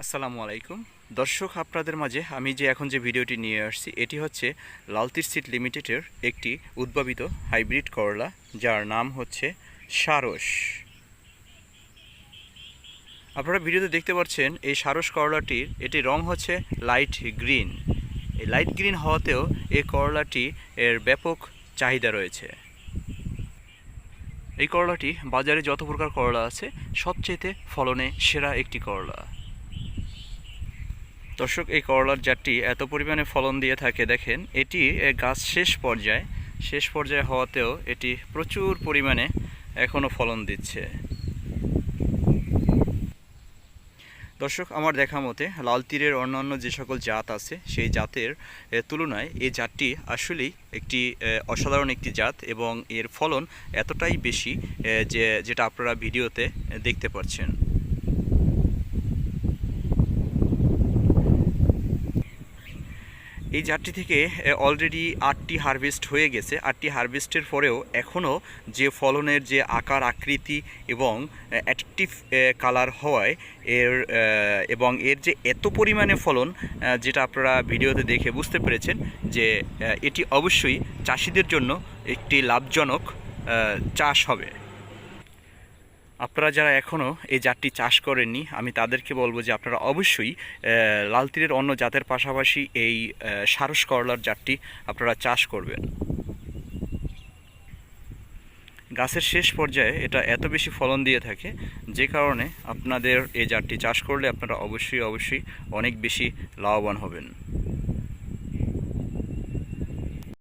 আসসালামু আলাইকুম দর্শক, আপনাদের মাঝে আমি এখন যে ভিডিওটি নিয়ে আসছি এটি হচ্ছে লালতির সিড লিমিটেডের একটি উদ্ভাবিত হাইব্রিড করলা, যার নাম হচ্ছে সারস। আপনারা ভিডিওতে দেখতে পাচ্ছেন এই সারস করলাটির এটি রং হচ্ছে লাইট গ্রিন। এই লাইট গ্রিন হওয়াতেও এই করলাটি এর ব্যাপক চাহিদা রয়েছে। এই করলাটি বাজারে যত প্রকার করলা আছে সবচেয়ে ফলনে সেরা একটি করলা। দর্শক, এই করলার জাতটি এত পরিমাণে ফলন দিয়ে থাকে, দেখেন এটি গাছ শেষ পর্যায়ে হওয়াতেও এটি প্রচুর পরিমাণে এখনও ফলন দিচ্ছে। দর্শক, আমার দেখা মতে লাল তীরের অন্যান্য যে সকল জাত আছে সেই জাতের তুলনায় এই জাতটি আসলেই একটি অসাধারণ একটি জাত, এবং এর ফলন এতটাই বেশি যেটা আপনারা ভিডিওতে দেখতে পাচ্ছেন। এই জাতটি থেকে অলরেডি 8টি হারভেস্ট হয়ে গেছে। 8টি হারভেস্টের পরেও এখনও যে ফলনের যে আকার আকৃতি এবং অ্যাট্রাকটিভ কালার হওয়ায় এবং এর যে এত পরিমাণে ফলন, যেটা আপনারা ভিডিওতে দেখে বুঝতে পেরেছেন যে এটি অবশ্যই চাষিদের জন্য একটি লাভজনক চাষ হবে। আপনারা যারা এখনও এই জাতটি চাষ করেননি, আমি তাদেরকে বলবো যে আপনারা অবশ্যই লাল তীরের অন্য জাতের পাশাপাশি এই সারস করলার জাতটি আপনারা চাষ করবেন। গাছের শেষ পর্যায়ে এটা এত বেশি ফলন দিয়ে থাকে, যে কারণে আপনাদের এই জাতটি চাষ করলে আপনারা অবশ্যই অনেক বেশি লাভবান হবেন।